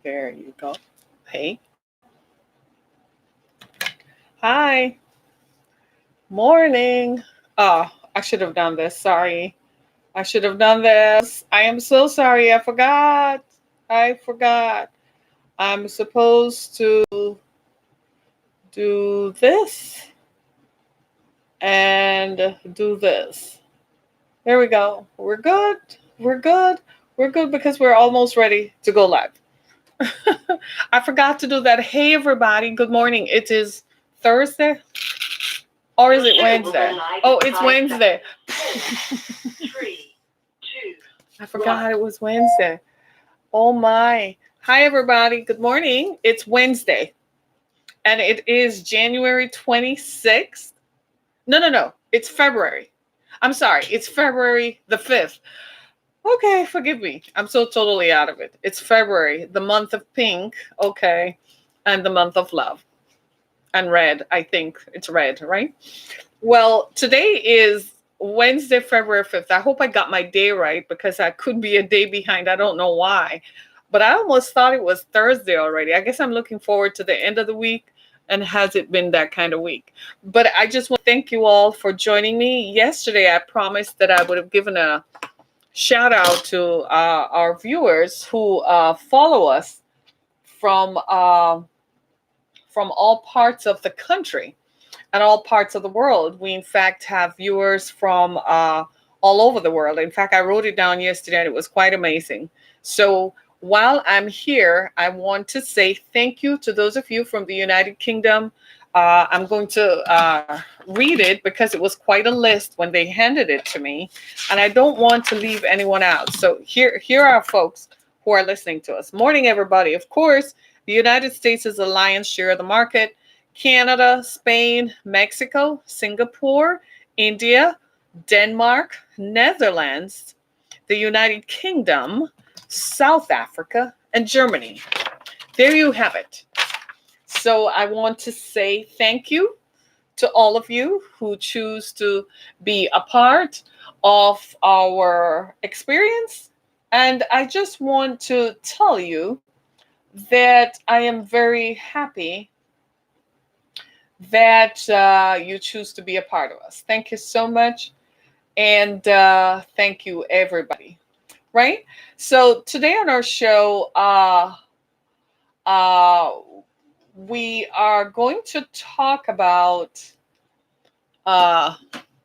There you go. Hey. Hi. Morning. Oh, I should have done this. Sorry. I should have done this. I am so sorry. I forgot. I forgot. I'm supposed to do this and do this. There we go. We're good. We're good. We're good because we're almost ready to go live. I forgot to do that. Hey, everybody. Good morning. It is Thursday. Or is it Wednesday? Oh, it's Wednesday. I forgot it was Wednesday. Oh my. Hi, everybody. Good morning. It's Wednesday. And it is January 26th. No. It's February. I'm sorry. It's February the 5th. Okay, forgive me. I'm so totally out of it. It's February, the month of pink. Okay. And the month of love. And red. I think it's red, right? Well, today is Wednesday, February 5th. I hope I got my day right because I could be a day behind. I don't know why. But I almost thought it was Thursday already. I guess I'm looking forward to the end of the week. And has it been that kind of week? But I just want to thank you all for joining me. Yesterday, I promised that I would have given a shout out to our viewers who follow us from all parts of the country and all parts of the world. We, in fact, have viewers from all over the world. In fact, I wrote it down yesterday, and it was quite amazing. So while I'm here, I want to say thank you to those of you from the United Kingdom. I'm going to read it because it was quite a list when they handed it to me, and I don't want to leave anyone out. So here are folks who are listening to us. Morning, everybody. Of course, the United States is the lion's share of the market. Canada, Spain, Mexico, Singapore, India, Denmark, Netherlands, the United Kingdom, South Africa, and Germany. There you have it. So I want to say thank you to all of you who choose to be a part of our experience. And I just want to tell you that I am very happy that you choose to be a part of us. Thank you so much. And thank you, everybody. Right? So today on our show, we are going to talk about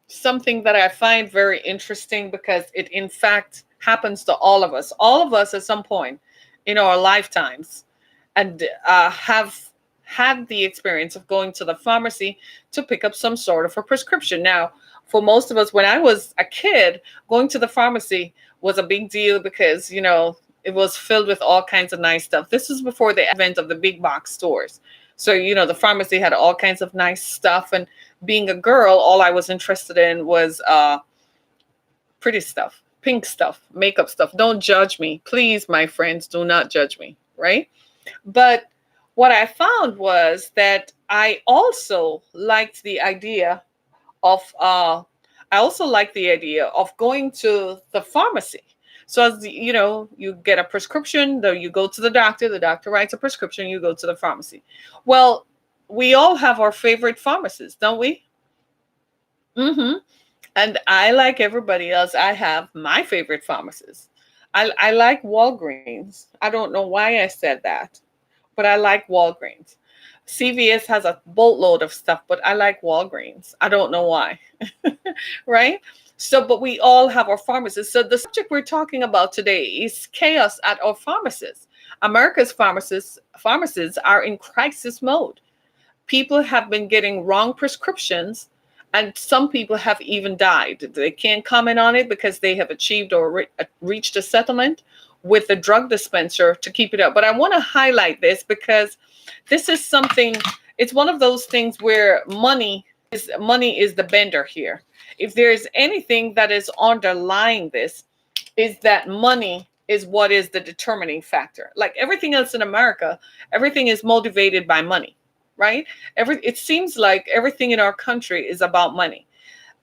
something that I find very interesting because it, in fact, happens to all of us. All of us at some point in our lifetimes and have had the experience of going to the pharmacy to pick up some sort of a prescription. Now, for most of us, when I was a kid, going to the pharmacy was a big deal because, it was filled with all kinds of nice stuff. This was before the advent of the big box stores. So, the pharmacy had all kinds of nice stuff. And being a girl, all I was interested in was pretty stuff, pink stuff, makeup stuff. Don't judge me. Please, my friends, do not judge me, right? But what I found was that I also liked the idea of going to the pharmacy. So as you get a prescription, though you go to the doctor writes a prescription, you go to the pharmacy. Well, we all have our favorite pharmacists, don't we? And I, like everybody else, I have my favorite pharmacist. I like Walgreens. I don't know why I said that, but I like Walgreens. CVS has a boatload of stuff, but I like Walgreens. I don't know why. Right? So, but we all have our pharmacists. So the subject we're talking about today is chaos at our pharmacies. America's pharmacists are in crisis mode. People have been getting wrong prescriptions, and some people have even died. They can't comment on it because they have achieved or reached a settlement with the drug dispenser to keep it up. But I want to highlight this because this is something, it's one of those things where money is the bender here. If there's anything that is underlying this, is that money is what is the determining factor. Like everything else in America, everything is motivated by money, right? It seems like everything in our country is about money.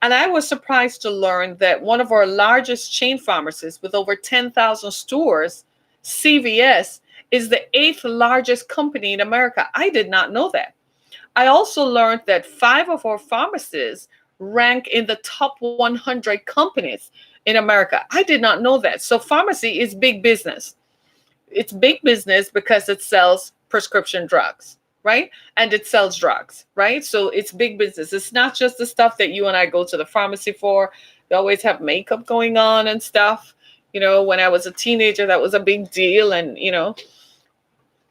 And I was surprised to learn that one of our largest chain pharmacies with over 10,000 stores, CVS, is the 8th largest company in America. I did not know that. I also learned that 5 of our pharmacies rank in the top 100 companies in America. I did not know that. So pharmacy is big business. It's big business because it sells prescription drugs, right? And it sells drugs, right? So it's big business. It's not just the stuff that you and I go to the pharmacy for. They always have makeup going on and stuff. When I was a teenager, that was a big deal. And,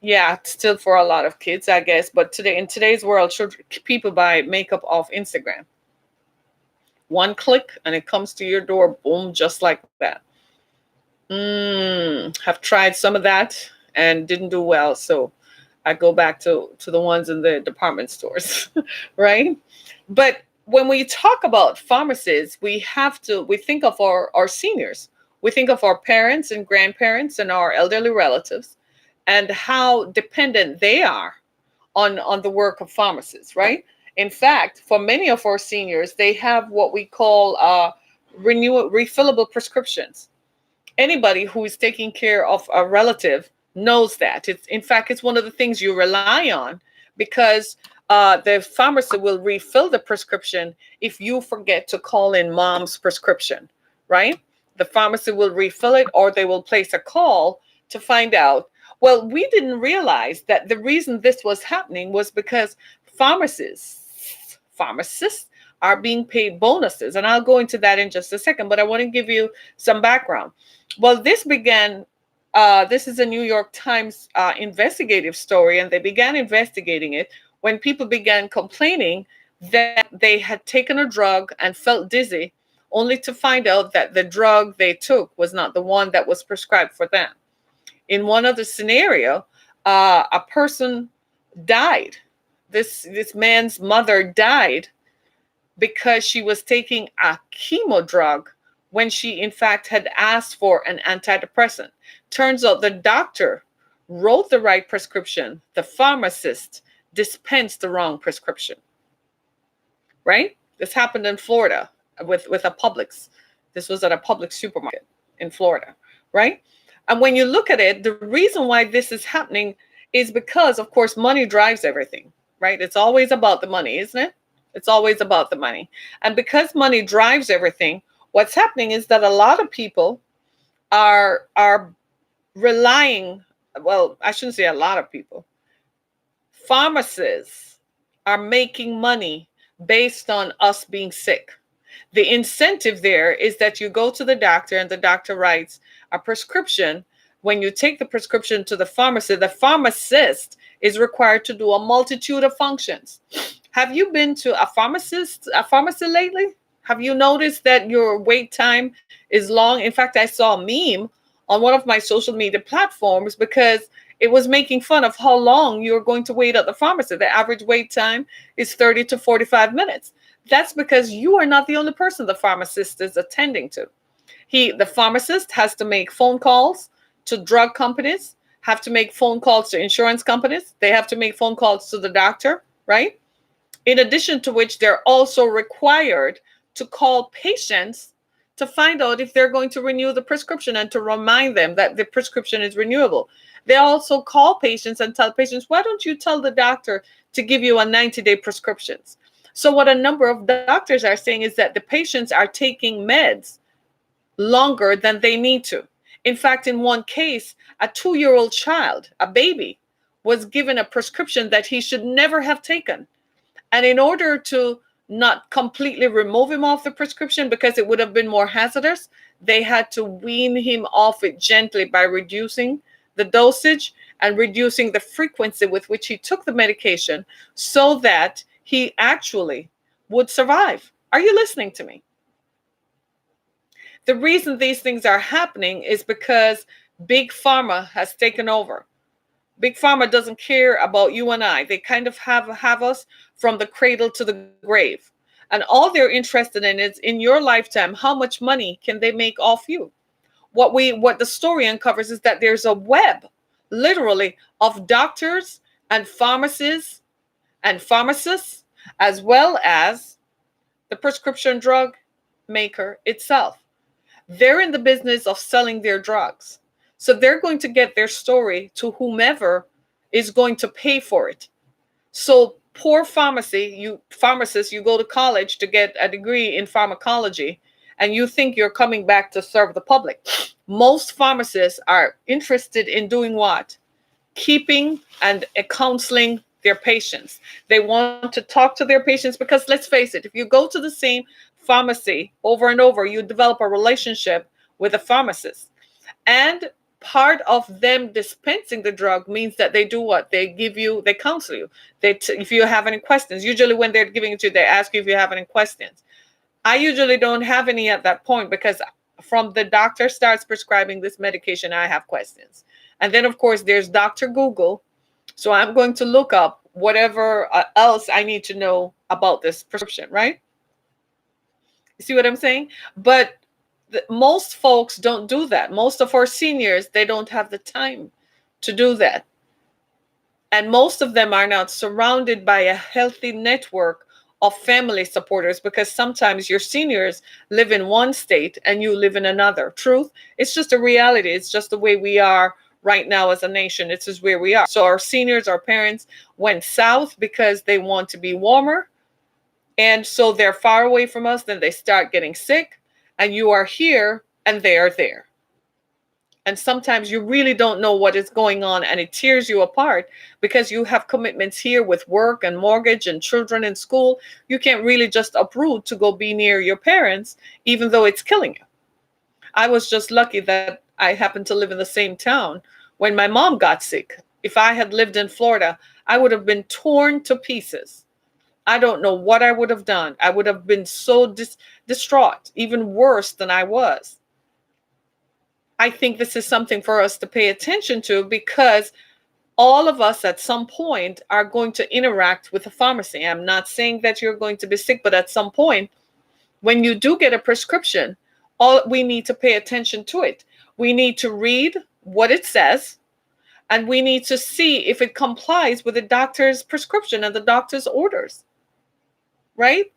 yeah, still for a lot of kids, I guess. But in today's world, people buy makeup off Instagram. One click and it comes to your door, boom, just like that. Have tried some of that and didn't do well. So I go back to the ones in the department stores, right? But when we talk about pharmacies, we think of our seniors. We think of our parents and grandparents and our elderly relatives and how dependent they are on the work of pharmacists, right? In fact, for many of our seniors, they have what we call refillable prescriptions. Anybody who is taking care of a relative knows that. It's one of the things you rely on because the pharmacy will refill the prescription if you forget to call in mom's prescription, right? The pharmacy will refill it, or they will place a call to find out. Well, we didn't realize that the reason this was happening was because pharmacists are being paid bonuses. And I'll go into that in just a second, but I want to give you some background. Well, this is a New York Times investigative story, and they began investigating it when people began complaining that they had taken a drug and felt dizzy, only to find out that the drug they took was not the one that was prescribed for them. In one other scenario, a person died. This man's mother died because she was taking a chemo drug when she, in fact, had asked for an antidepressant. Turns out the doctor wrote the right prescription. The pharmacist dispensed the wrong prescription. Right? This happened in Florida with a Publix. This was at a Publix supermarket in Florida. Right? And when you look at it, the reason why this is happening is because, of course, money drives everything. Right? It's always about the money, isn't it? It's always about the money. And because money drives everything, what's happening is that a lot of people are relying, well, I shouldn't say a lot of people. Pharmacists are making money based on us being sick. The incentive there is that you go to the doctor and the doctor writes a prescription. When you take the prescription to the pharmacist is required to do a multitude of functions. Have you been to a pharmacy lately? Have you noticed that your wait time is long? In fact, I saw a meme on one of my social media platforms because it was making fun of how long you're going to wait at the pharmacy. The average wait time is 30 to 45 minutes. That's because you are not the only person the pharmacist is attending to. The pharmacist has to make phone calls to drug companies, have to make phone calls to insurance companies. They have to make phone calls to the doctor, right? In addition to which, they're also required to call patients to find out if they're going to renew the prescription and to remind them that the prescription is renewable. They also call patients and tell patients, why don't you tell the doctor to give you a 90-day prescriptions? So what a number of doctors are saying is that the patients are taking meds longer than they need to. In fact, in one case, a 2-year-old child, a baby, was given a prescription that he should never have taken. And in order to not completely remove him off the prescription because it would have been more hazardous, they had to wean him off it gently by reducing the dosage and reducing the frequency with which he took the medication so that he actually would survive. Are you listening to me? The reason these things are happening is because Big Pharma has taken over. Big Pharma doesn't care about you and I. They kind of have us from the cradle to the grave. And all they're interested in is in your lifetime, how much money can they make off you? What the story uncovers is that there's a web, literally, of doctors and pharmacists, as well as the prescription drug maker itself. They're in the business of selling their drugs. So they're going to get their story to whomever is going to pay for it. So poor pharmacists, you go to college to get a degree in pharmacology, and you think you're coming back to serve the public. Most pharmacists are interested in doing what? Keeping and counseling their patients. They want to talk to their patients because, let's face it, if you go to the same pharmacy over and over, you develop a relationship with a pharmacist. And part of them dispensing the drug means that they do what? They counsel you. If you have any questions, usually when they're giving it to you, they ask you if you have any questions. I usually don't have any at that point because from the doctor starts prescribing this medication, I have questions. And then, of course, there's Dr. Google. So I'm going to look up whatever else I need to know about this prescription, right? You see what I'm saying? But most folks don't do that. Most of our seniors, they don't have the time to do that. And most of them are not surrounded by a healthy network of family supporters because sometimes your seniors live in one state and you live in another. Truth, it's just a reality. It's just the way we are right now as a nation. It's just where we are. So our seniors, our parents went south because they want to be warmer. And so they're far away from us. Then they start getting sick and you are here and they are there. And sometimes you really don't know what is going on and it tears you apart because you have commitments here with work and mortgage and children in school. You can't really just uproot to go be near your parents, even though it's killing you. I was just lucky that I happened to live in the same town when my mom got sick. If I had lived in Florida, I would have been torn to pieces. I don't know what I would have done. I would have been so distraught, even worse than I was. I think this is something for us to pay attention to because all of us at some point are going to interact with a pharmacy. I'm not saying that you're going to be sick, but at some point, when you do get a prescription, all we need to pay attention to it. We need to read what it says, and we need to see if it complies with the doctor's prescription and the doctor's orders, right?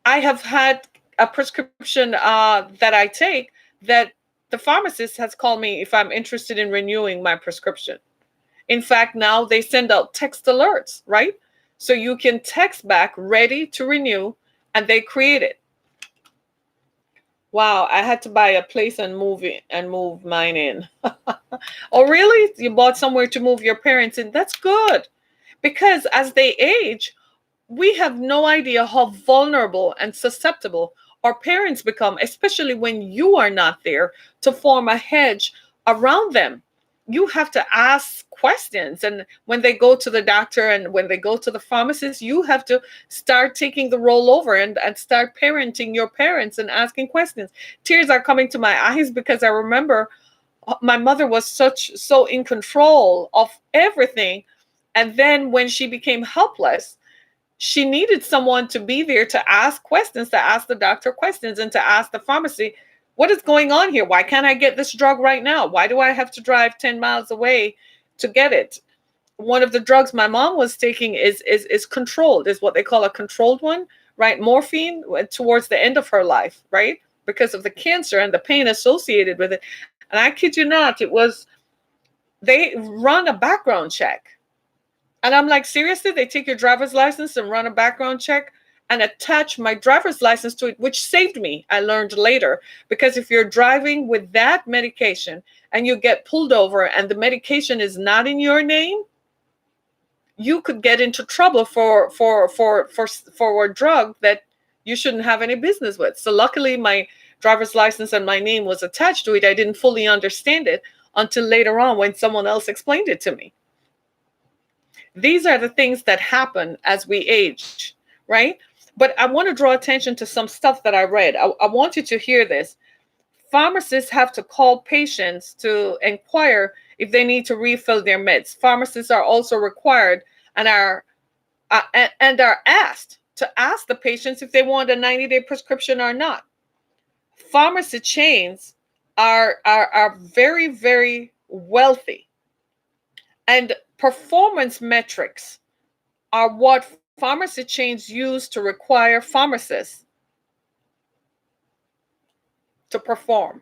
I have had a prescription that I take that the pharmacist has called me if I'm interested in renewing my prescription. In fact, now they send out text alerts, right? So you can text back ready to renew and they create it. Wow, I had to buy a place and move mine in. Oh, really? You bought somewhere to move your parents in? That's good. Because as they age, we have no idea how vulnerable and susceptible our parents become, especially when you are not there to form a hedge around them. You have to ask questions. And when they go to the doctor and when they go to the pharmacist, you have to start taking the role over and start parenting your parents and asking questions. Tears are coming to my eyes because I remember my mother was so in control of everything. And then when she became helpless, she needed someone to be there to ask questions, to ask the doctor questions, and to ask the pharmacy, what is going on here? Why can't I get this drug right now? Why do I have to drive 10 miles away to get it? One of the drugs my mom was taking is controlled, is what they call a controlled one, right? Morphine towards the end of her life, right? Because of the cancer and the pain associated with it. And I kid you not, they run a background check. And I'm like, seriously? They take your driver's license and run a background check and attach my driver's license to it, which saved me, I learned later. Because if you're driving with that medication and you get pulled over and the medication is not in your name, you could get into trouble for a drug that you shouldn't have any business with. So luckily, my driver's license and my name was attached to it. I didn't fully understand it until later on when someone else explained it to me. These are the things that happen as we age, right? But I want to draw attention to some stuff that I read. I want you to hear this. Pharmacists have to call patients to inquire if they need to refill their meds. Pharmacists are also required and are asked to ask the patients if they want a 90-day prescription or not. Pharmacy chains are very, very wealthy. And performance metrics are what pharmacy chains use to require pharmacists to perform.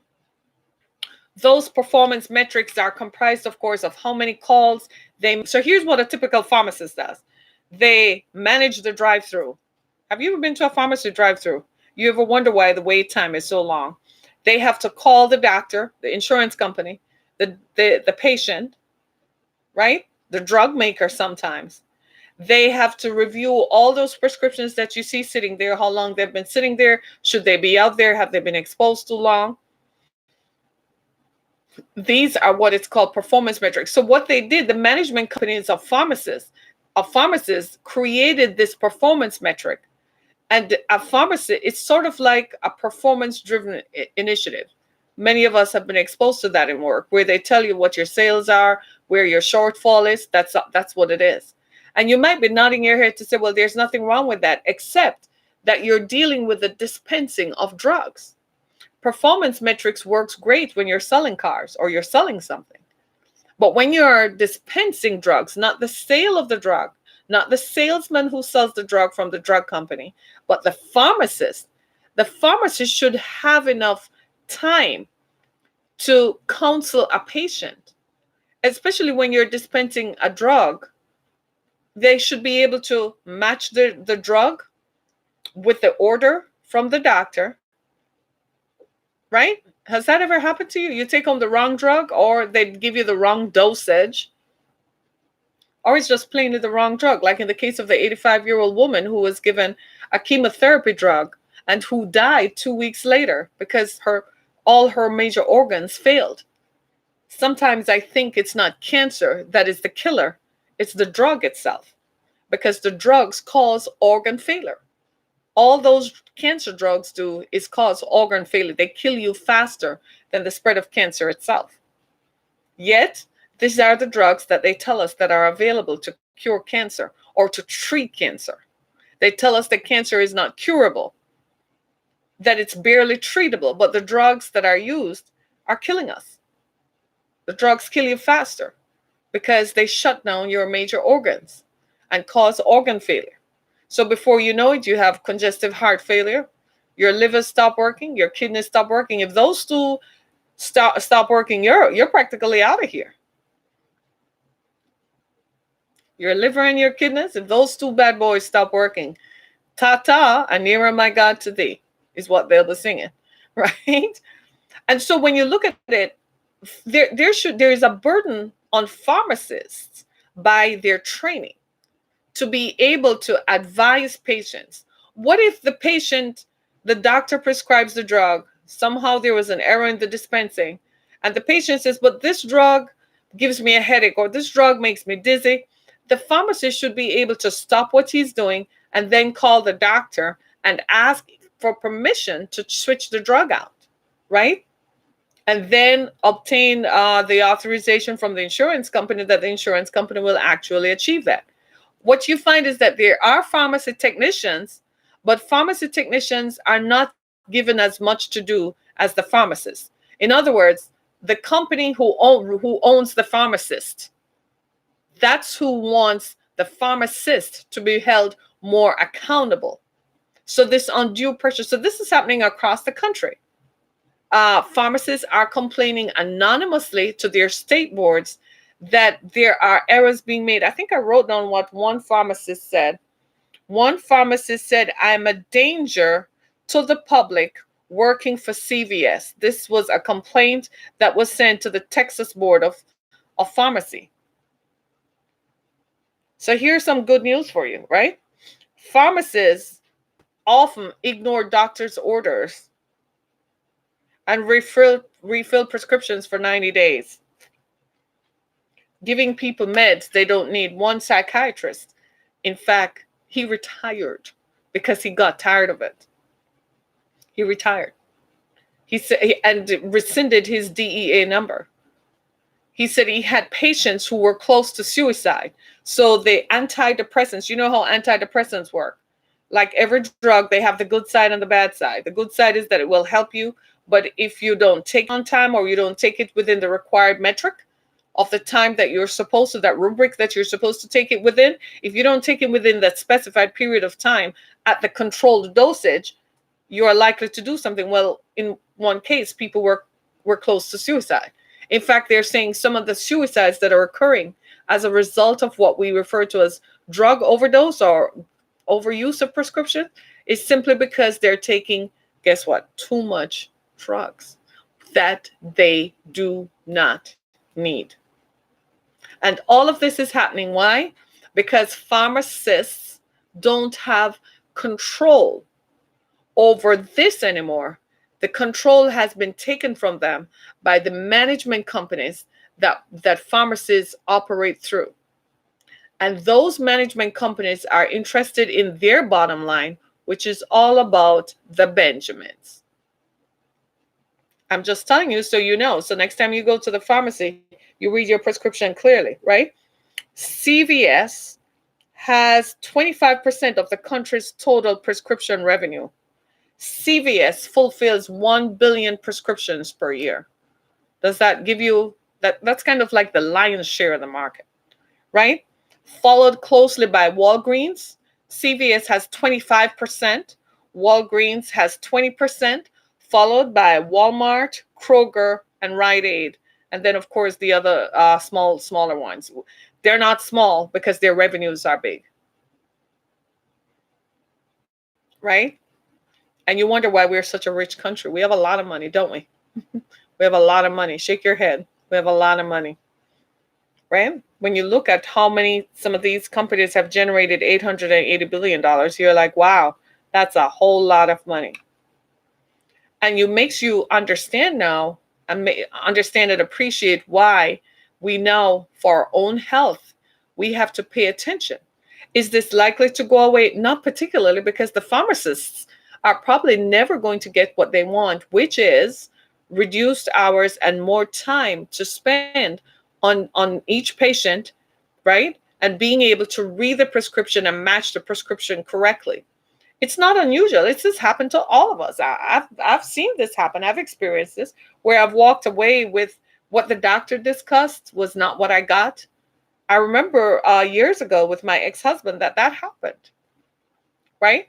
Those performance metrics are comprised, of course, of how many calls they. So here's what a typical pharmacist does: they manage the drive-through. Have you ever been to a pharmacy drive-through? You ever wonder why the wait time is so long? They have to call the doctor, the insurance company, the patient, right? The drug maker sometimes. They have to review all those prescriptions that you see sitting there, how long they've been sitting there. Should they be out there? Have they been exposed too long? These are what it's called performance metrics. So what they did, the management companies of pharmacists created this performance metric. And a pharmacy, it's sort of like a performance driven initiative. Many of us have been exposed to that in work, where they tell you what your sales are, where your shortfall is. That's what it is. And you might be nodding your head to say, well, there's nothing wrong with that, except that you're dealing with the dispensing of drugs. Performance metrics works great when you're selling cars or you're selling something. But when you're dispensing drugs, not the sale of the drug, not the salesman who sells the drug from the drug company, but the pharmacist should have enough time to counsel a patient, especially when you're dispensing a drug. They should be able to match the drug with the order from the doctor, right? Has that ever happened to you? You take home the wrong drug, or they give you the wrong dosage, or it's just plainly the wrong drug. Like in the case of the 85-year-old woman who was given a chemotherapy drug and who died 2 weeks later because all her major organs failed. Sometimes I think it's not cancer that is the killer, it's the drug itself, because the drugs cause organ failure. All those cancer drugs do is cause organ failure. They kill you faster than the spread of cancer itself. Yet, these are the drugs that they tell us that are available to cure cancer or to treat cancer. They tell us that cancer is not curable, that it's barely treatable, but the drugs that are used are killing us. The drugs kill you faster because they shut down your major organs and cause organ failure. So before you know it, you have congestive heart failure, your liver stop working, your kidneys stop working. If those two stop working, you're practically out of here. Your liver and your kidneys, if those two bad boys stop working, ta-ta, and nearer my God to thee, is what they'll be singing, right? And so when you look at it, there is a burden on pharmacists by their training to be able to advise patients. What if the doctor prescribes the drug, somehow there was an error in the dispensing, and the patient says, but this drug gives me a headache, or this drug makes me dizzy? The pharmacist should be able to stop what he's doing and then call the doctor and ask for permission to switch the drug out, right? And then obtain the authorization from the insurance company that the insurance company will actually achieve that. What you find is that there are pharmacy technicians, but pharmacy technicians are not given as much to do as the pharmacist. In other words, the company who owns the pharmacist, that's who wants the pharmacist to be held more accountable. So this undue pressure. So this is happening across the country. Pharmacists are complaining anonymously to their state boards that there are errors being made. I think I wrote down what one pharmacist said. One pharmacist said, I'm a danger to the public working for CVS. This was a complaint that was sent to the Texas Board of Pharmacy. So here's some good news for you, right? Pharmacists often ignore doctors' orders and refill prescriptions for 90 days. Giving people meds they don't need. One psychiatrist, in fact, he retired because he got tired of it. He retired. He said, and rescinded his DEA number. He said he had patients who were close to suicide. So the antidepressants, you know how antidepressants work. Like every drug, they have the good side and the bad side. The good side is that it will help you, but if you don't take it on time or you don't take it within the required metric of the time that you're supposed to, that rubric that you're supposed to take it within, if you don't take it within that specified period of time at the controlled dosage, you are likely to do something. Well, in one case, people were we're close to suicide. In fact, they're saying some of the suicides that are occurring as a result of what we refer to as drug overdose or overuse of prescription is simply because they're taking, guess what, too much drugs that they do not need. And all of this is happening. Why? Because pharmacists don't have control over this anymore. The control has been taken from them by the management companies that pharmacies operate through. And those management companies are interested in their bottom line, which is all about the Benjamins. I'm just telling you so you know. So next time you go to the pharmacy, you read your prescription clearly, right? CVS has 25% of the country's total prescription revenue. CVS fulfills 1 billion prescriptions per year. Does that give you that? That's kind of like the lion's share of the market, right? Followed closely by Walgreens. CVS has 25%. Walgreens has 20%, followed by Walmart, Kroger, and Rite-Aid. And then, of course, the other smaller ones. They're not small because their revenues are big, right? And you wonder why we're such a rich country. We have a lot of money, don't we? We have a lot of money. Shake your head. We have a lot of money, right? When you look at how many some of these companies have generated $880 billion, you're like, wow, that's a whole lot of money. And it makes you understand now and understand and appreciate why we know for our own health, we have to pay attention. Is this likely to go away? Not particularly, because the pharmacists are probably never going to get what they want, which is reduced hours and more time to spend on each patient, right? And being able to read the prescription and match the prescription correctly. It's not unusual. It's just happened to all of us. I've seen this happen. I've experienced this where I've walked away with what the doctor discussed was not what I got. I remember years ago with my ex-husband that happened, right?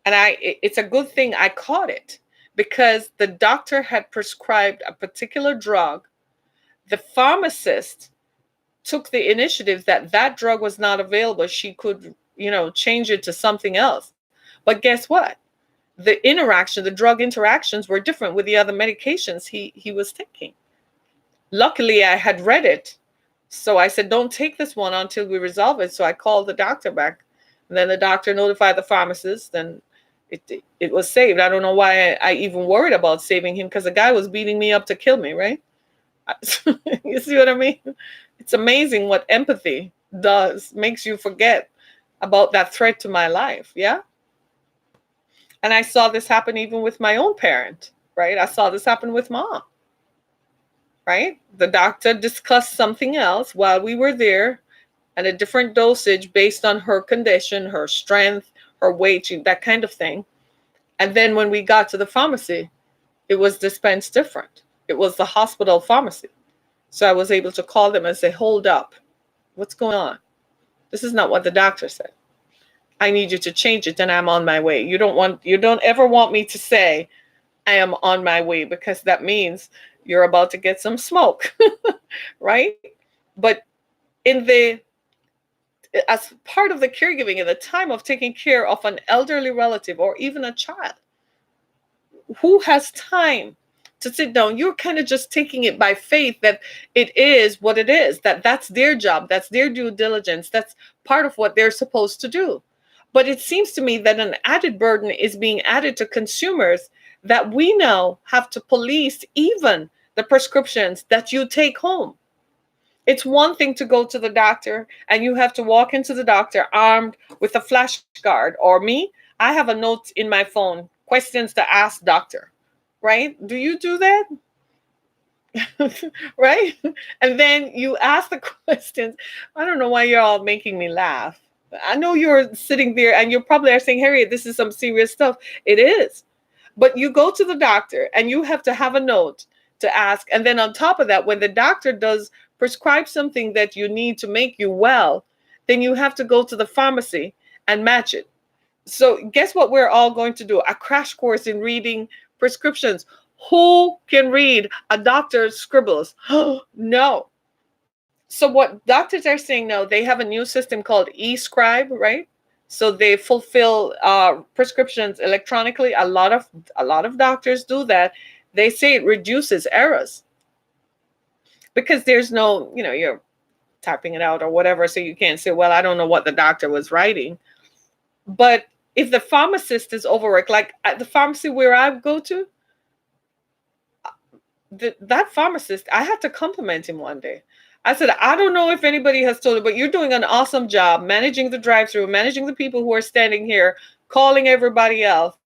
And it's a good thing I caught it because the doctor had prescribed a particular drug. The pharmacist took the initiative that drug was not available. She could, change it to something else. But guess what? The drug interactions were different with the other medications he was taking. Luckily, I had read it. So I said, don't take this one until we resolve it. So I called the doctor back. And then the doctor notified the pharmacist and it was saved. I don't know why I even worried about saving him because the guy was beating me up to kill me, right? You see what I mean? It's amazing what empathy does. Makes you forget about that threat to my life. Yeah. And I saw this happen even with my own parent, right? I saw this happen with mom, right? The doctor discussed something else while we were there and a different dosage based on her condition, her strength, her weight, that kind of thing. And then when we got to the pharmacy, it was dispensed different. It was the hospital pharmacy. So I was able to call them and say, hold up, what's going on? This is not what the doctor said. I need you to change it and I'm on my way. You don't ever want me to say I am on my way because that means you're about to get some smoke, right? But as part of the caregiving in the time of taking care of an elderly relative or even a child, who has time to sit down? You're kind of just taking it by faith that it is what it is, that's their job, that's their due diligence, that's part of what they're supposed to do. But it seems to me that an added burden is being added to consumers that we now have to police even the prescriptions that you take home. It's one thing to go to the doctor and you have to walk into the doctor armed with a flashcard. Or me, I have a note in my phone, questions to ask doctor, right? Do you do that? Right? And then you ask the questions. I don't know why you're all making me laugh. I know you're sitting there and you probably are saying, Harriet, this is some serious stuff. It is. But you go to the doctor and you have to have a note to ask. And then on top of that, when the doctor does prescribe something that you need to make you well, then you have to go to the pharmacy and match it. So guess what we're all going to do? A crash course in reading prescriptions. Who can read a doctor's scribbles? No. So what doctors are saying now, they have a new system called e-scribe, right? So they fulfill prescriptions electronically. A lot of doctors do that. They say it reduces errors because there's no, you're typing it out or whatever, so you can't say, well, I don't know what the doctor was writing. But if the pharmacist is overworked, like at the pharmacy where I go to, that pharmacist, I had to compliment him one day. I said, I don't know if anybody has told you, but you're doing an awesome job managing the drive-through, managing the people who are standing here, calling everybody else.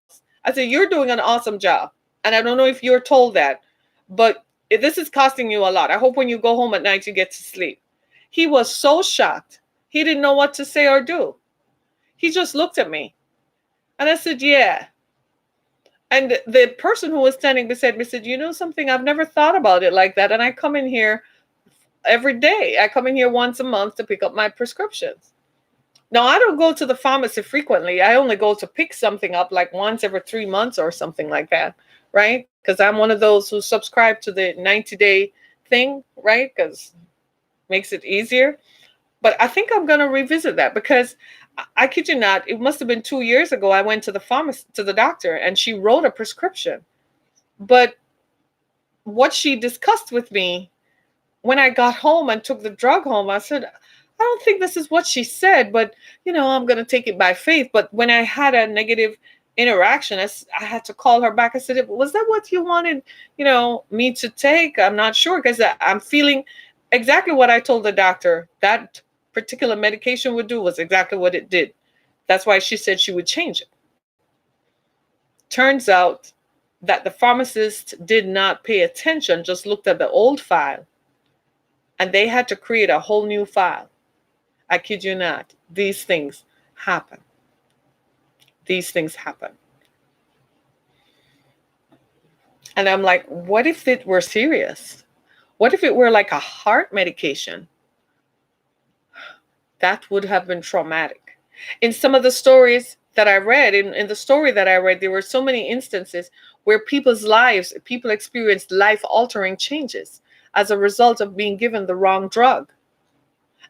I said, you're doing an awesome job. And I don't know if you're told that, but this is costing you a lot. I hope when you go home at night, you get to sleep. He was so shocked. He didn't know what to say or do. He just looked at me. And I said, yeah. And the person who was standing beside me said, you know something, I've never thought about it like that. And I come in here every day. I come in here once a month to pick up my prescriptions. Now, I don't go to the pharmacy frequently. I only go to pick something up like once every 3 months or something like that, right? Because I'm one of those who subscribe to the 90-day thing, right? Because it makes it easier. But I think I'm going to revisit that because I kid you not, it must have been 2 years ago. I went to the pharmacist, to the doctor, and she wrote a prescription. But what she discussed with me when I got home and took the drug home, I said, I don't think this is what she said, but I'm going to take it by faith. But when I had a negative interaction, I had to call her back. I said, was that what you wanted, me to take? I'm not sure because I'm feeling exactly what I told the doctor that particular medication would do was exactly what it did. That's why she said she would change it. Turns out that the pharmacist did not pay attention, just looked at the old file, and they had to create a whole new file. I kid you not. These things happen. These things happen. And I'm like, what if it were serious? What if it were like a heart medication? That would have been traumatic. In some of the stories that I read, in the story that I read, there were so many instances where people experienced life-altering changes as a result of being given the wrong drug.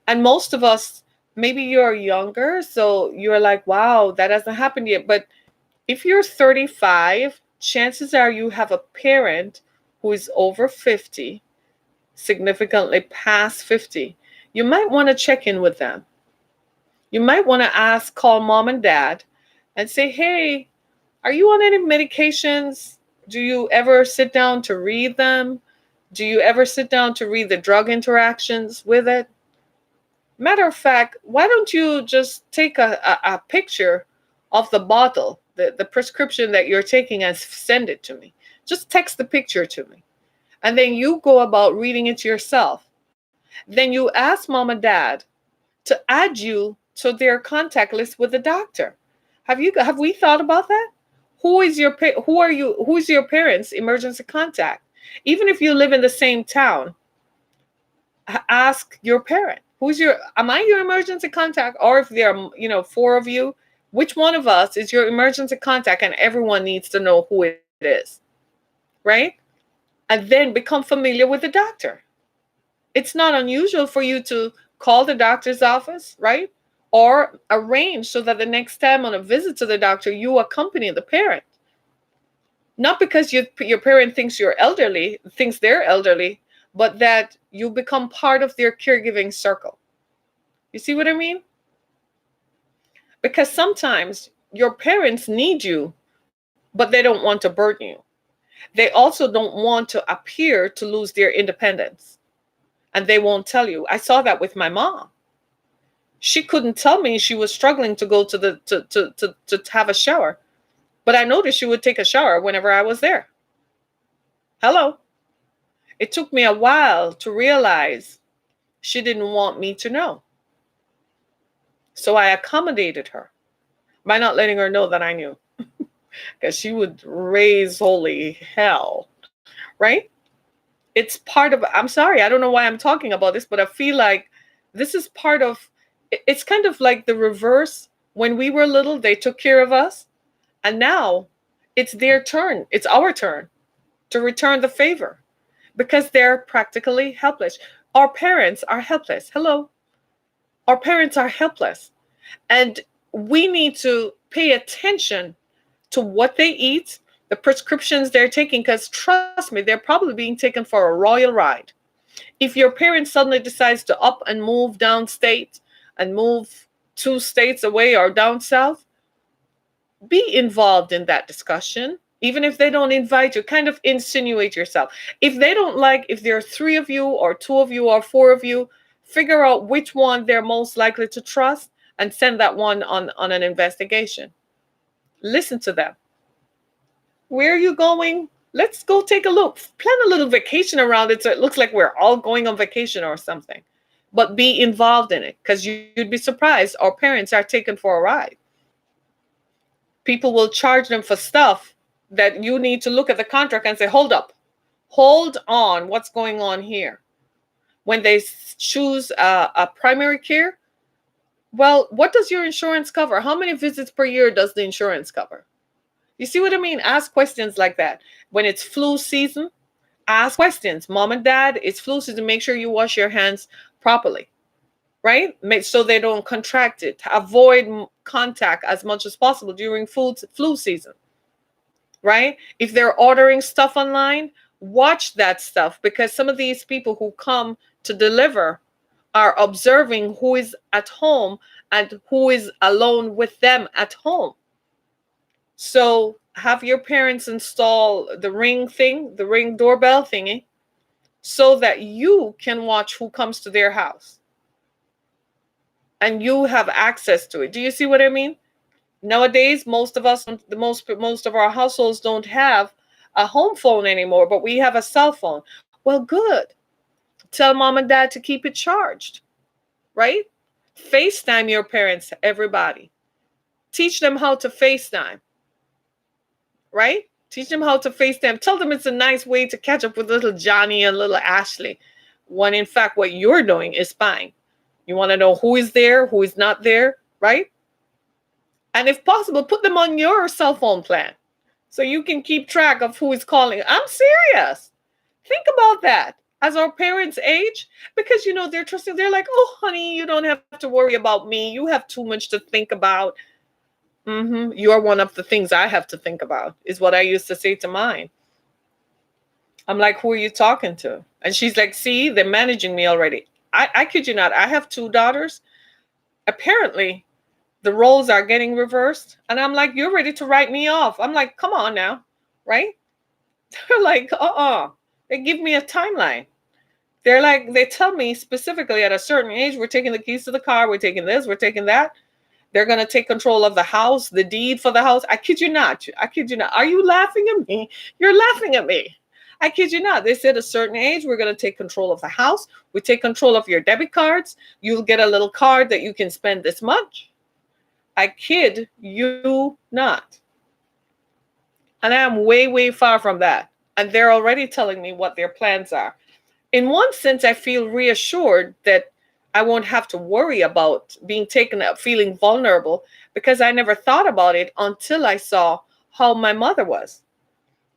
And most of us, maybe you're younger, so you're like, wow, that hasn't happened yet. But if you're 35, chances are you have a parent who is over 50, significantly past 50. You might want to check in with them. You might want to call mom and dad and say, hey, are you on any medications? Do you ever sit down to read them? Do you ever sit down to read the drug interactions with it? Matter of fact, why don't you just take a picture of the bottle, the prescription that you're taking, and send it to me? Just text the picture to me. And then you go about reading it yourself. Then you ask mom and dad to add you to their contact list with the doctor. Have we thought about that? Who's your parents' emergency contact? Even if you live in the same town, ask your parent. Am I your emergency contact? Or if there are, four of you, which one of us is your emergency contact? And everyone needs to know who it is, right? And then become familiar with the doctor. It's not unusual for you to call the doctor's office, right? Or arrange so that the next time on a visit to the doctor, you accompany the parent. Not because your parent thinks they're elderly, but that you become part of their caregiving circle. You see what I mean? Because sometimes your parents need you, but they don't want to burden you. They also don't want to appear to lose their independence. And they won't tell you. I saw that with my mom. She couldn't tell me she was struggling to go to have a shower. But I noticed she would take a shower whenever I was there. Hello. It took me a while to realize she didn't want me to know. So I accommodated her by not letting her know that I knew. Because she would raise holy hell, right? It's part of, I'm sorry, I don't know why I'm talking about this, but I feel like this is part of, it's kind of like the reverse. When we were little, they took care of us. And now it's their turn. It's our turn to return the favor because they're practically helpless. Our parents are helpless. Hello. Our parents are helpless. And we need to pay attention to what they eat, the prescriptions they're taking, because trust me, they're probably being taken for a royal ride. If your parent suddenly decides to up and move downstate and move 2 states away or down south, be involved in that discussion. Even if they don't invite you, kind of insinuate yourself. If they don't like, if there are 3 of you or 2 of you or 4 of you, figure out which one they're most likely to trust and send that one on an investigation. Listen to them. Where are you going? Let's go take a look. Plan a little vacation around it so it looks like we're all going on vacation or something. But be involved in it because you'd be surprised. Our parents are taken for a ride. People will charge them for stuff that you need to look at the contract and say, hold up, hold on, what's going on here? When they choose a primary care, well, what does your insurance cover? How many visits per year does the insurance cover? You see what I mean? Ask questions like that. When it's flu season, ask questions. Mom and dad, it's flu season. Make sure you wash your hands properly, right? Make so they don't contract it. Avoid contact as much as possible during flu season, right? If they're ordering stuff online, watch that stuff because some of these people who come to deliver are observing who is at home and who is alone with them at home. So have your parents install the Ring doorbell thingy, so that you can watch who comes to their house and you have access to it. Do you see what I mean? Nowadays, most of us, most of our households don't have a home phone anymore, but we have a cell phone. Well, good. Tell mom and dad to keep it charged, right? FaceTime your parents, everybody. Teach them how to FaceTime, right? Teach them how to FaceTime. Tell them it's a nice way to catch up with little Johnny and little Ashley, when in fact what you're doing is spying. You want to know who is there, who is not there, right? And if possible, put them on your cell phone plan so you can keep track of who is calling. I'm serious. Think about that as our parents age, because they're trusting. They're like, oh, honey, you don't have to worry about me. You have too much to think about. You're one of the things I have to think about, is what I used to say to mine. I'm like, who are you talking to? And she's like, see, they're managing me already. I kid you not. I have 2 daughters. Apparently, the roles are getting reversed. And I'm like, you're ready to write me off. I'm like, come on now. Right? They're like, They give me a timeline. They're like, they tell me specifically at a certain age, we're taking the keys to the car. We're taking this. We're taking that. They're going to take control of the house, the deed for the house. I kid you not. I kid you not. Are you laughing at me? You're laughing at me. I kid you not. They said a certain age, we're going to take control of the house. We take control of your debit cards. You'll get a little card that you can spend this much. I kid you not. And I am way, way far from that. And they're already telling me what their plans are. In one sense, I feel reassured that I won't have to worry about being taken up, feeling vulnerable, because I never thought about it until I saw how my mother was.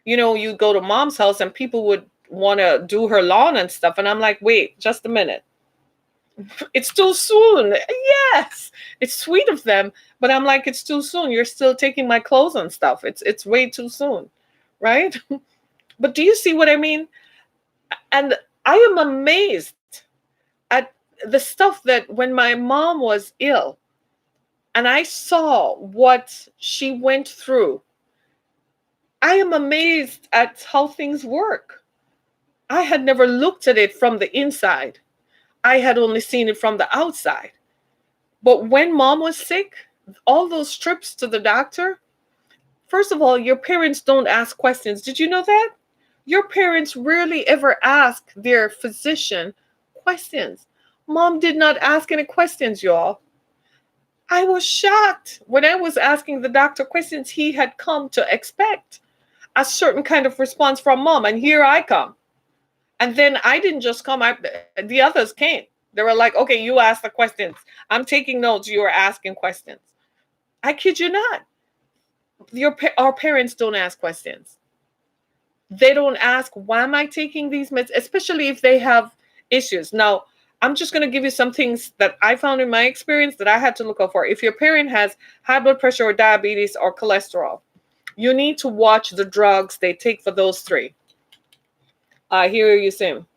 You go to mom's house and people would want to do her lawn and stuff. And I'm like, wait, just a minute. It's too soon. Yes, it's sweet of them. But I'm like, it's too soon. You're still taking my clothes and stuff. It's way too soon. Right? But do you see what I mean? And I am amazed at the stuff that when my mom was ill and I saw what she went through, I am amazed at how things work. I had never looked at it from the inside. I had only seen it from the outside. But when mom was sick, all those trips to the doctor, first of all, your parents don't ask questions. Did you know that? Your parents rarely ever ask their physician questions. Mom did not ask any questions, y'all. I was shocked when I was asking the doctor questions he had come to expect a certain kind of response from mom. And here I come. And then I didn't just come, the others came. They were like, okay, you ask the questions. I'm taking notes. You are asking questions. I kid you not. Our parents don't ask questions. They don't ask, why am I taking these meds, especially if they have issues. Now, I'm just going to give you some things that I found in my experience that I had to look out for. If your parent has high blood pressure or diabetes or cholesterol, you need to watch the drugs they take for those three. I hear you, Sim.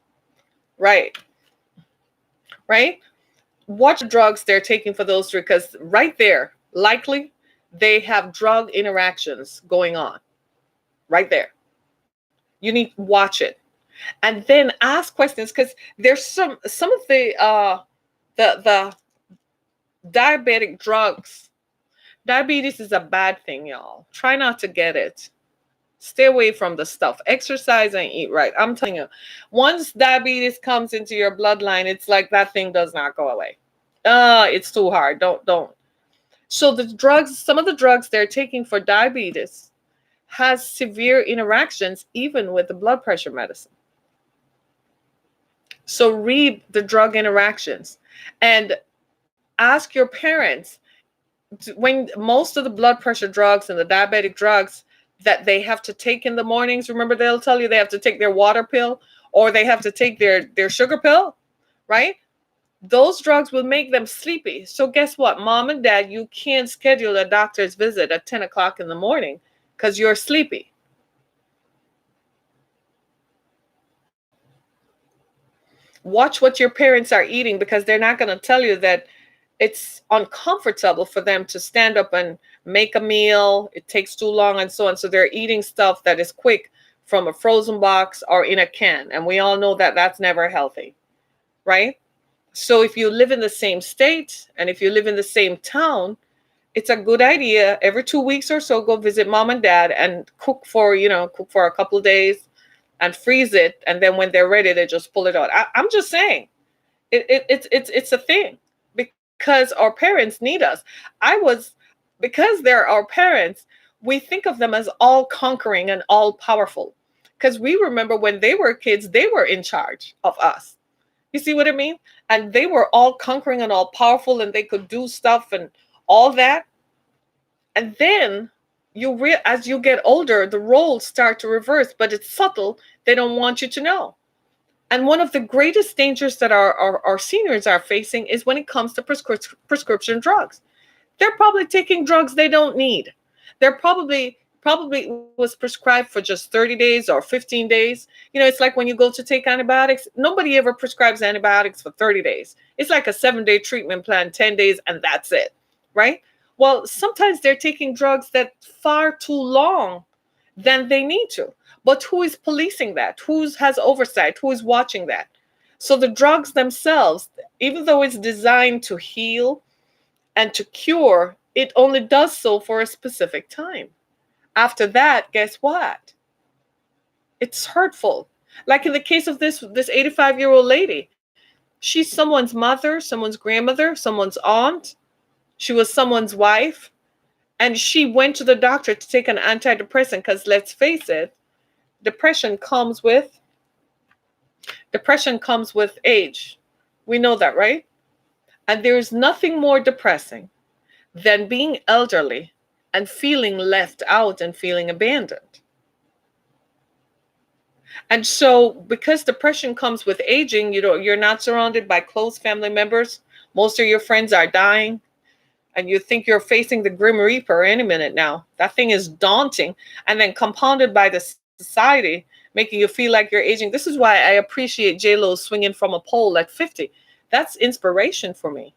Right, right. Watch the drugs they're taking for those three, because right there, likely they have drug interactions going on. Right there. You need to watch it. And then ask questions, because there's some of the diabetic drugs. Diabetes is a bad thing, y'all. Try not to get it. Stay away from the stuff. Exercise and eat right. I'm telling you, once diabetes comes into your bloodline, it's like that thing does not go away. It's too hard. Don't. So the drugs, some of the drugs they're taking for diabetes has severe interactions even with the blood pressure medicine. So read the drug interactions and ask your parents, when most of the blood pressure drugs and the diabetic drugs that they have to take in the mornings, remember they'll tell you they have to take their water pill or they have to take their sugar pill, right? Those drugs will make them sleepy. So guess what, mom and dad, you can't schedule a doctor's visit at 10 o'clock in the morning because you're sleepy. Watch what your parents are eating, because they're not going to tell you that it's uncomfortable for them to stand up and make a meal. It takes too long and so on. So they're eating stuff that is quick from a frozen box or in a can. And we all know that that's never healthy, right? So if you live in the same state and if you live in the same town, it's a good idea every 2 weeks or so, go visit mom and dad and cook for a couple of days and freeze it. And then when they're ready, they just pull it out. I'm just saying it's a thing, because our parents need us. Because they're our parents, we think of them as all conquering and all powerful, because we remember when they were kids, they were in charge of us. You see what I mean? And they were all conquering and all powerful, and they could do stuff and all that. And then as you get older, the roles start to reverse, but it's subtle. They don't want you to know. And one of the greatest dangers that our seniors are facing is when it comes to prescription drugs. They're probably taking drugs they don't need. They're probably was prescribed for just 30 days or 15 days. It's like when you go to take antibiotics, nobody ever prescribes antibiotics for 30 days. It's like a 7-day treatment plan, 10 days, and that's it, right? Well, sometimes they're taking drugs that far too long than they need to. But who is policing that? Who has oversight? Who is watching that? So the drugs themselves, even though it's designed to heal and to cure, it only does so for a specific time. After that, guess what? It's hurtful. Like in the case of this 85-year-old lady, she's someone's mother, someone's grandmother, someone's aunt. She was someone's wife. And she went to the doctor to take an antidepressant because, let's face it, depression comes with age. We know that, right? And there is nothing more depressing than being elderly and feeling left out and feeling abandoned. And so, because depression comes with aging, you're not surrounded by close family members. Most of your friends are dying, and you think you're facing the Grim Reaper any minute now. That thing is daunting, and then compounded by the society making you feel like you're aging. This is why I appreciate J-Lo swinging from a pole at 50. That's inspiration for me.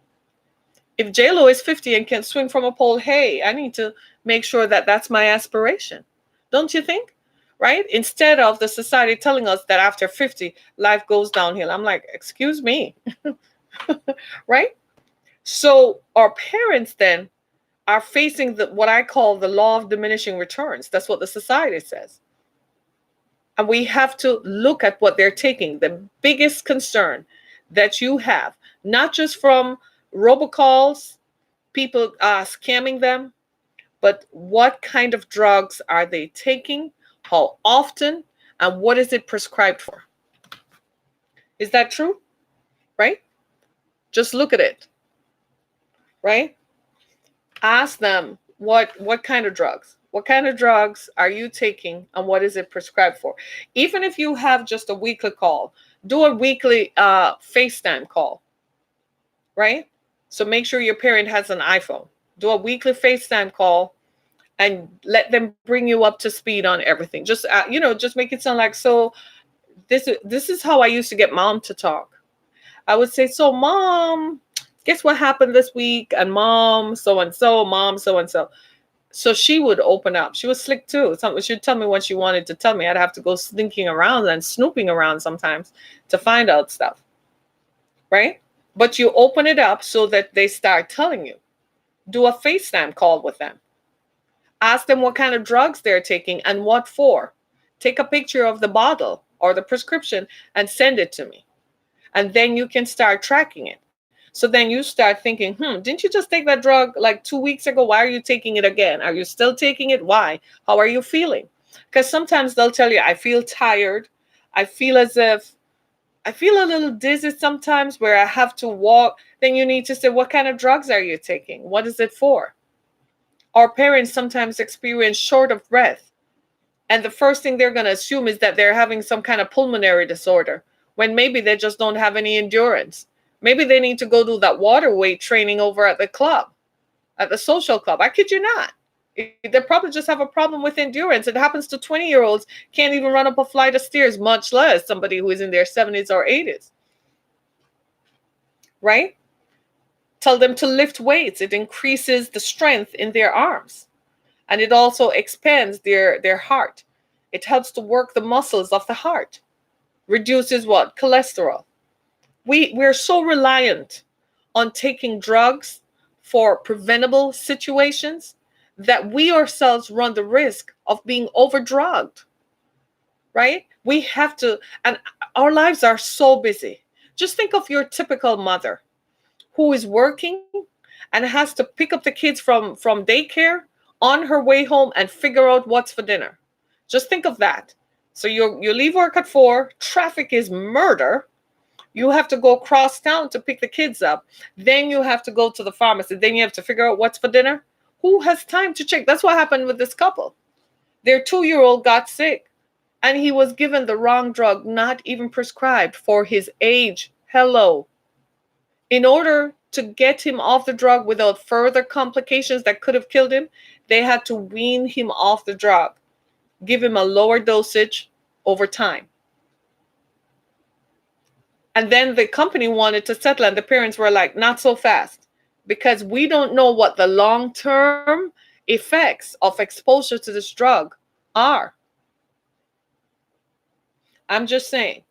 If J-Lo is 50 and can swing from a pole, hey, I need to make sure that that's my aspiration. Don't you think? Right? Instead of the society telling us that after 50, life goes downhill. I'm like, excuse me. Right? So our parents then are facing what I call the law of diminishing returns. That's what the society says. And we have to look at what they're taking. The biggest concern that you have, not just from robocalls, people scamming them, but what kind of drugs are they taking, how often, and what is it prescribed for? Is that true? Right? Just look at it. Right? Ask them what kind of drugs. What kind of drugs are you taking and what is it prescribed for? Even if you have just a weekly call, do a weekly FaceTime call, right? So make sure your parent has an iPhone. Do a weekly FaceTime call and let them bring you up to speed on everything. Just just make it sound like, so this is how I used to get mom to talk. I would say, so mom, guess what happened this week? And mom, so and so, mom, so and so. So she would open up. She was slick too. She'd tell me what she wanted to tell me. I'd have to go slinking around and snooping around sometimes to find out stuff. Right? But you open it up so that they start telling you. Do a FaceTime call with them. Ask them what kind of drugs they're taking and what for. Take a picture of the bottle or the prescription and send it to me. And then you can start tracking it. So then you start thinking, didn't you just take that drug like 2 weeks ago? Why are you taking it again? Are you still taking it? Why? How are you feeling? Because sometimes they'll tell you, I feel tired. I feel as if I feel a little dizzy sometimes where I have to walk. Then you need to say, what kind of drugs are you taking? What is it for? Our parents sometimes experience short of breath. And the first thing they're going to assume is that they're having some kind of pulmonary disorder when maybe they just don't have any endurance. Maybe they need to go do that water weight training over at the club, at the social club. I kid you not. They probably just have a problem with endurance. It happens to 20-year-olds, can't even run up a flight of stairs, much less somebody who is in their 70s or 80s. Right? Tell them to lift weights. It increases the strength in their arms. And it also expands their heart. It helps to work the muscles of the heart. Reduces what? Cholesterol. We're so reliant on taking drugs for preventable situations that we ourselves run the risk of being overdrugged, right? We have to, and our lives are so busy. Just think of your typical mother who is working and has to pick up the kids from daycare on her way home and figure out what's for dinner. Just think of that. So you leave work at 4, traffic is murder. You have to go across town to pick the kids up. Then you have to go to the pharmacy. Then you have to figure out what's for dinner. Who has time to check? That's what happened with this couple. Their 2-year-old got sick and he was given the wrong drug, not even prescribed for his age. Hello. In order to get him off the drug without further complications that could have killed him, they had to wean him off the drug, give him a lower dosage over time. And then the company wanted to settle, and the parents were like, not so fast, because we don't know what the long-term effects of exposure to this drug are. I'm just saying.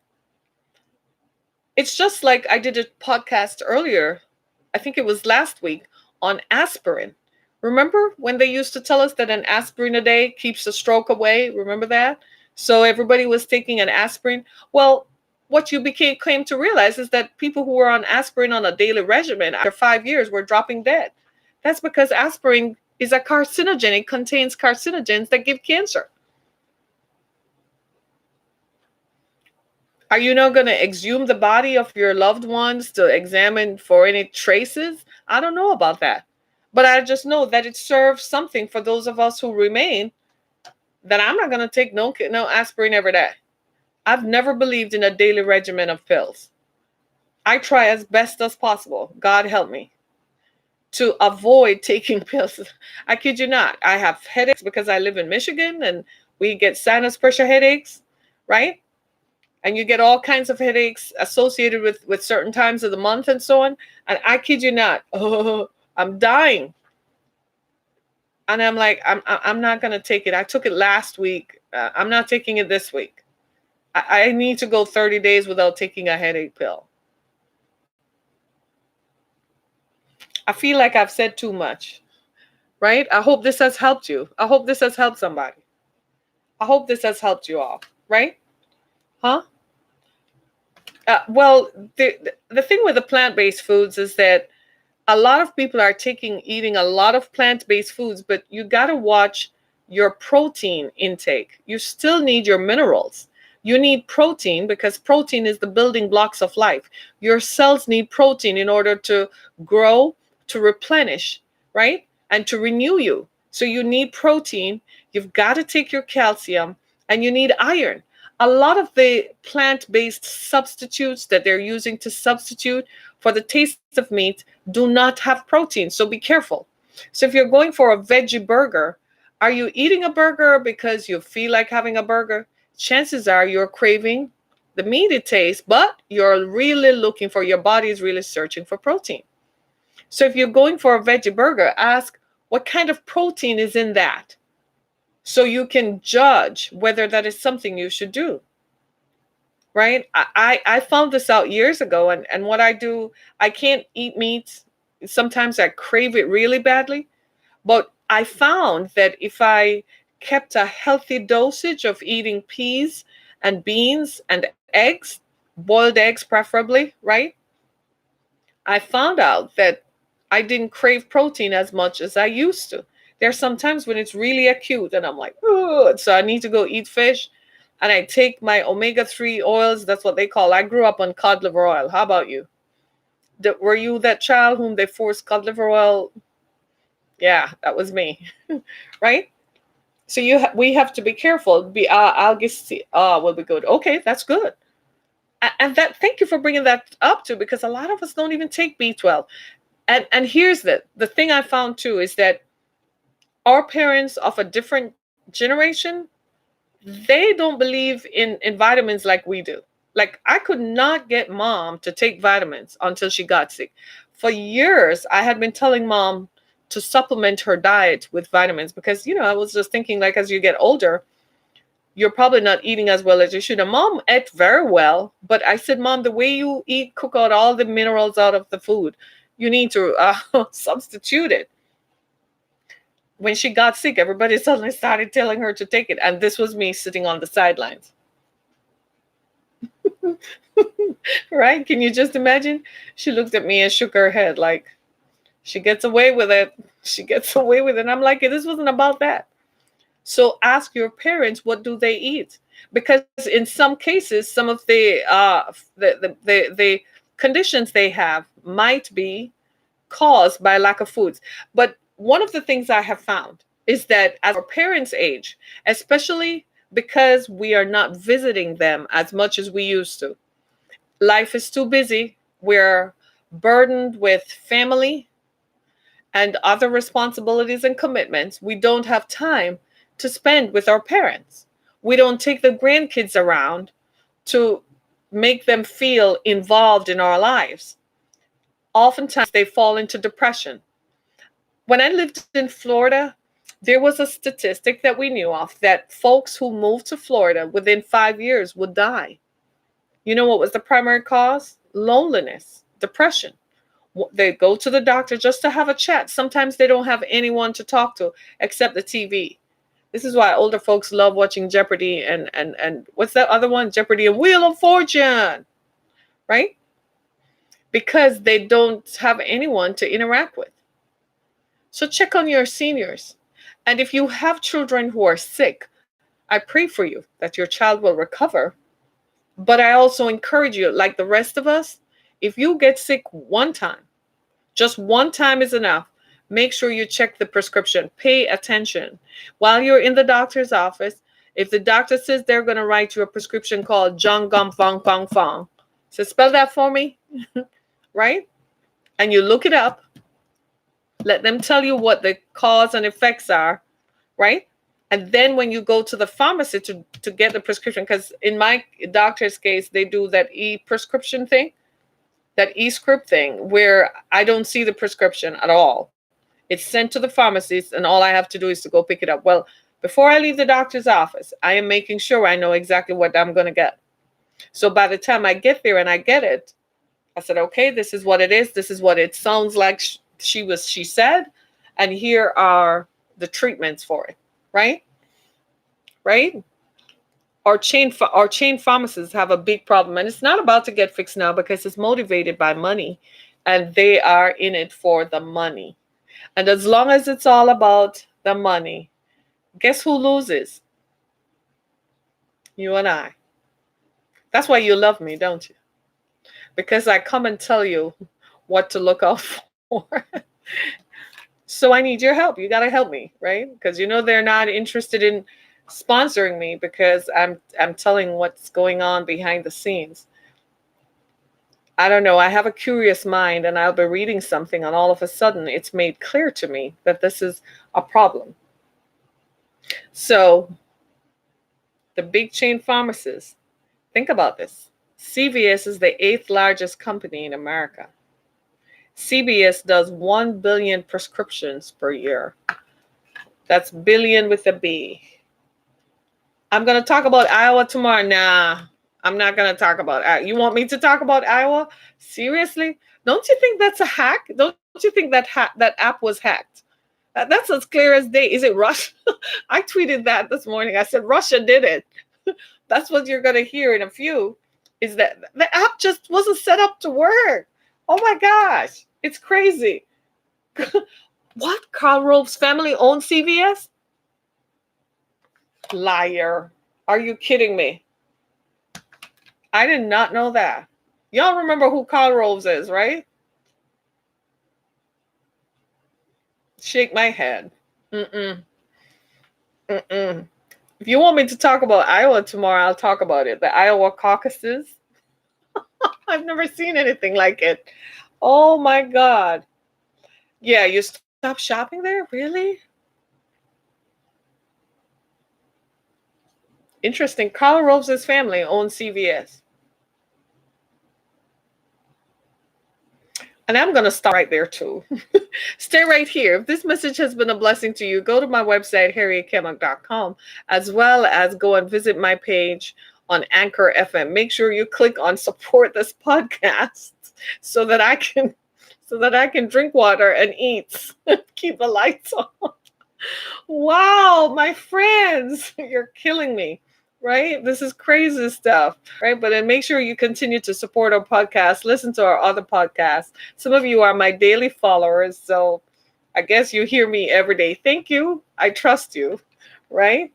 It's just like I did a podcast earlier, I think it was last week, on aspirin. Remember when they used to tell us that an aspirin a day keeps the stroke away? Remember that? So everybody was taking an aspirin. Well, what you came to realize is that people who were on aspirin on a daily regimen after 5 years were dropping dead. That's because aspirin is a carcinogen. It contains carcinogens that give cancer. Are you now going to exhume the body of your loved ones to examine for any traces? I don't know about that. But I just know that it serves something for those of us who remain, that I'm not going to take no aspirin every day. I've never believed in a daily regimen of pills. I try as best as possible, God help me, to avoid taking pills. I kid you not. I have headaches because I live in Michigan and we get sinus pressure headaches, right? And you get all kinds of headaches associated with certain times of the month and so on. And I kid you not, I'm dying. And I'm like, I'm not going to take it. I took it last week. I'm not taking it this week. I need to go 30 days without taking a headache pill. I feel like I've said too much, right? I hope this has helped you. I hope this has helped somebody. I hope this has helped you all, right? Huh? Well, the thing with the plant-based foods is that a lot of people are eating a lot of plant-based foods, but you got to watch your protein intake. You still need your minerals. You need protein because protein is the building blocks of life. Your cells need protein in order to grow, to replenish, right? And to renew you. So you need protein, you've got to take your calcium, and you need iron. A lot of the plant-based substitutes that they're using to substitute for the taste of meat do not have protein, so be careful. So if you're going for a veggie burger, are you eating a burger because you feel like having a burger? Chances are you're craving the meat it tastes, but you're really looking for, your body is really searching for protein. So if you're going for a veggie burger, ask what kind of protein is in that, so you can judge whether that is something you should do. Right? I found this out years ago, and what I do, I can't eat meat. Sometimes I crave it really badly, but I found that if I kept a healthy dosage of eating peas and beans and eggs, boiled eggs preferably, right? I found out that I didn't crave protein as much as I used to. There's sometimes when it's really acute and I'm like, oh, so I need to go eat fish. And I take my omega-3 oils. That's what they call. I grew up on cod liver oil. How about you? Were you that child whom they forced cod liver oil? Yeah, that was me. Right? So we have to be careful. Algae will be good. Okay, that's good. And that, thank you for bringing that up too, because a lot of us don't even take B12. And here's the thing I found too is that our parents of a different generation, they don't believe in vitamins like we do. Like, I could not get mom to take vitamins until she got sick. For years, I had been telling mom to supplement her diet with vitamins because, I was just thinking, like, as you get older, you're probably not eating as well as you should. And mom ate very well, but I said, Mom, the way you eat, cook out all the minerals out of the food, you need to substitute it. When she got sick, everybody suddenly started telling her to take it. And this was me sitting on the sidelines. Right? Can you just imagine? She looked at me and shook her head like, she gets away with it. She gets away with it. And I'm like, this wasn't about that. So ask your parents, what do they eat? Because in some cases, some of the conditions they have might be caused by lack of foods. But one of the things I have found is that as our parents age, especially because we are not visiting them as much as we used to, life is too busy. We're burdened with family and other responsibilities and commitments. We don't have time to spend with our parents. We don't take the grandkids around to make them feel involved in our lives. Oftentimes they fall into depression. When I lived in Florida, there was a statistic that we knew of that folks who moved to Florida within 5 years would die. You know what was the primary cause? Loneliness, depression. They go to the doctor just to have a chat. Sometimes they don't have anyone to talk to except the TV. This is why older folks love watching Jeopardy and what's that other one? Jeopardy and Wheel of Fortune, right? Because they don't have anyone to interact with. So check on your seniors. And if you have children who are sick, I pray for you that your child will recover. But I also encourage you, like the rest of us, if you get sick one time, just one time is enough. Make sure you check the prescription. Pay attention. While you're in the doctor's office, if the doctor says they're going to write you a prescription called Jung Gum Fong Fong Fong, so spell that for me, right? And you look it up. Let them tell you what the cause and effects are, right? And then when you go to the pharmacy to get the prescription, because in my doctor's case, they do that e-prescription thing, that e-script thing, where I don't see the prescription at all. It's sent to the pharmacist, and all I have to do is to go pick it up. Well, before I leave the doctor's office, I am making sure I know exactly what I'm going to get. So by the time I get there and I get it, I said, okay, this is what it is. This is what it sounds like she said, and here are the treatments for it, right? Right? Our chain pharmacists have a big problem, and it's not about to get fixed now because it's motivated by money, and they are in it for the money. And as long as it's all about the money, guess who loses? You and I. That's why you love me, don't you? Because I come and tell you what to look out for. So I need your help. You got to help me, right? Because they're not interested in sponsoring me because I'm telling what's going on behind the scenes. I don't know. I have a curious mind and I'll be reading something and all of a sudden it's made clear to me that this is a problem. So the big chain pharmacists, think about this. CVS is the 8th largest company in America. CVS does 1 billion prescriptions per year. That's billion with a B. I'm going to talk about Iowa tomorrow. Nah, I'm not going to talk about Iowa. You want me to talk about Iowa? Seriously? Don't you think that's a hack? Don't you think that app was hacked? That's as clear as day. Is it Russia? I tweeted that this morning. I said Russia did it. That's what you're going to hear in a few, is that the app just wasn't set up to work. Oh my gosh. It's crazy. What? Karl Rove's family owns CVS? Liar. Are you kidding me? I did not know that. Y'all remember who Karl Roves is, right? Shake my head. Mm-mm. Mm-mm. If you want me to talk about Iowa tomorrow, I'll talk about it. The Iowa caucuses. I've never seen anything like it. Oh my God. Yeah, you stop shopping there? Really? Interesting. Karl Roves' family owns CVS. And I'm going to stop right there too. Stay right here. If this message has been a blessing to you, go to my website, harrietkemmock.com, as well as go and visit my page on Anchor FM. Make sure you click on support this podcast so that I can drink water and eat. Keep the lights on. Wow, my friends, you're killing me. Right? This is crazy stuff, right? But then make sure you continue to support our podcast, listen to our other podcasts. Some of you are my daily followers, so I guess you hear me every day. Thank you. I trust you, right?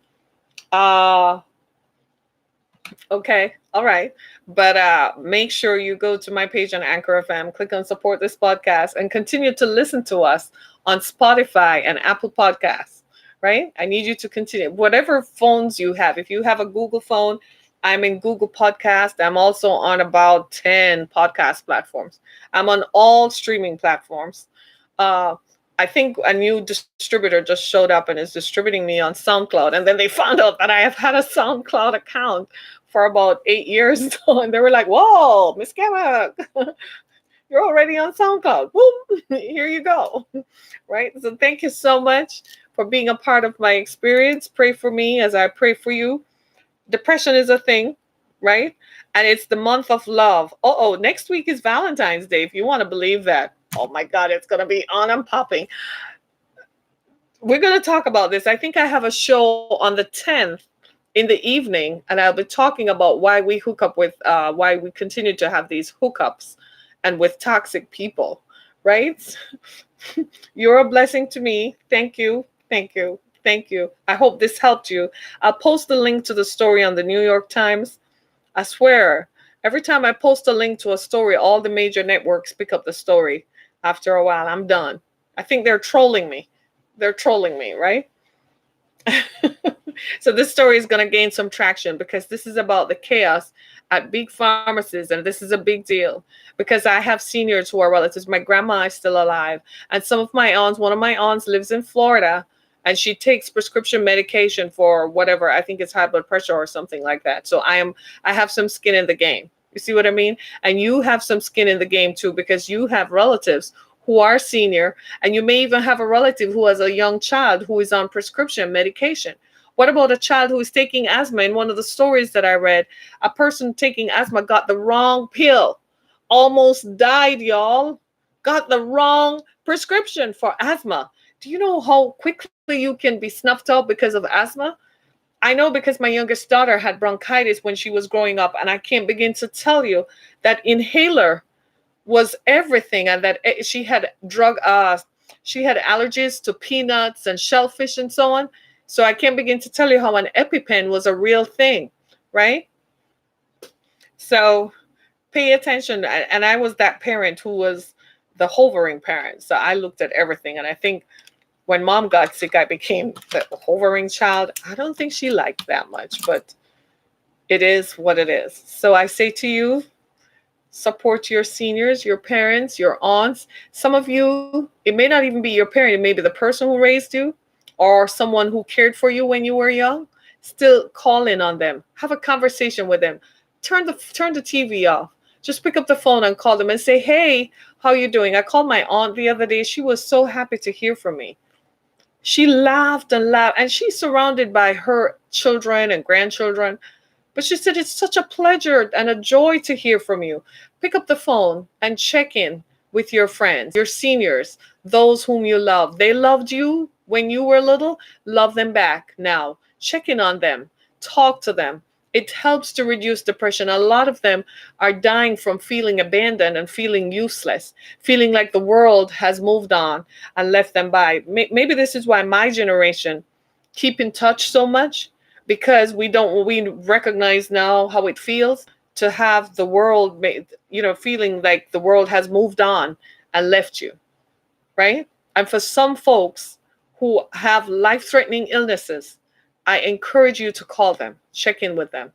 Okay. All right. But make sure you go to my page on Anchor FM, click on support this podcast, and continue to listen to us on Spotify and Apple Podcasts, right? I need you to continue. Whatever phones you have, if you have a Google phone, I'm in Google Podcast. I'm also on about 10 podcast platforms. I'm on all streaming platforms. I think a new distributor just showed up and is distributing me on SoundCloud. And then they found out that I have had a SoundCloud account for about 8 years now. And they were like, whoa, Miss Gemma, you're already on SoundCloud. Boom, here you go. Right? So thank you so much for being a part of my experience. Pray for me as I pray for you. Depression is a thing, right? And it's the month of love. Next week is Valentine's Day, if you want to believe that. Oh my God, it's going to be on and popping. We're going to talk about this. I think I have a show on the 10th in the evening, and I'll be talking about why we hook up with, why we continue to have these hookups and with toxic people, right? You're a blessing to me. Thank you. Thank you. Thank you. I hope this helped you. I'll post the link to the story on the New York Times. I swear, every time I post a link to a story, all the major networks pick up the story. After a while, I'm done. I think they're trolling me. They're trolling me, right? So this story is going to gain some traction because this is about the chaos at big pharmacies, and this is a big deal because I have seniors who are relatives. My grandma is still alive, and some of my aunts, one of my aunts lives in Florida, and she takes prescription medication for whatever. I think it's high blood pressure or something like that. So I have some skin in the game. You see what I mean? And you have some skin in the game too, because you have relatives who are senior, and you may even have a relative who has a young child who is on prescription medication. What about a child who is taking asthma? In one of the stories that I read, a person taking asthma got the wrong pill, almost died, y'all. Got the wrong prescription for asthma. Do you know how quickly you can be snuffed out because of asthma? I know because my youngest daughter had bronchitis when she was growing up, and I can't begin to tell you that inhaler was everything, and that she had she had allergies to peanuts and shellfish and so on. So I can't begin to tell you how an EpiPen was a real thing, right? So pay attention. And I was that parent who was the hovering parent. So I looked at everything, and I think when mom got sick, I became the hovering child. I don't think she liked that much, but it is what it is. So I say to you, support your seniors, your parents, your aunts. Some of you, it may not even be your parent, it may be the person who raised you or someone who cared for you when you were young. Still call in on them. Have a conversation with them. Turn the TV off. Just pick up the phone and call them and say, "Hey, how you doing?" I called my aunt the other day. She was so happy to hear from me. She laughed and laughed, and she's surrounded by her children and grandchildren. But she said, "It's such a pleasure and a joy to hear from you. Pick up the phone and check in with your friends, your seniors, those whom you love. They loved you when you were little. Love them back now. Check in on them. Talk to them. It helps to reduce depression. A lot of them are dying from feeling abandoned and feeling useless, feeling like the world has moved on and left them by. Maybe this is why my generation keep in touch so much, because we recognize now how it feels to have the world feeling like the world has moved on and left you, right? And for some folks who have life-threatening illnesses, I encourage you to call them, check in with them,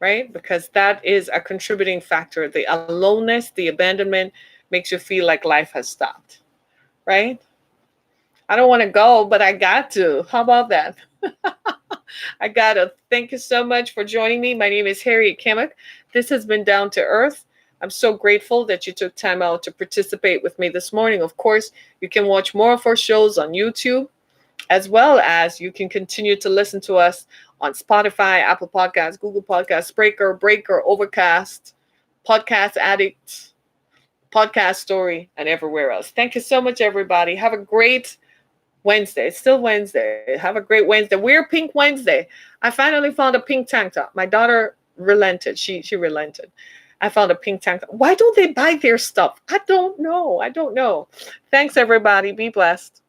right? Because that is a contributing factor. The aloneness, the abandonment makes you feel like life has stopped, right? I don't want to go, but I got to. How about that? I got to thank you so much for joining me. My name is Harriet Kimmick. This has been Down to Earth. I'm so grateful that you took time out to participate with me this morning. Of course, you can watch more of our shows on YouTube, as well as you can continue to listen to us on Spotify, Apple Podcasts, Google Podcasts, Breaker, Overcast, Podcast Addict, Podcast Story, and everywhere else. Thank you so much, everybody. Have a great Wednesday. It's still Wednesday. Have a great Wednesday. Wear Pink Wednesday. I finally found a pink tank top. My daughter relented. She relented. I found a pink tank top. Why don't they buy their stuff? I don't know. Thanks, everybody. Be blessed.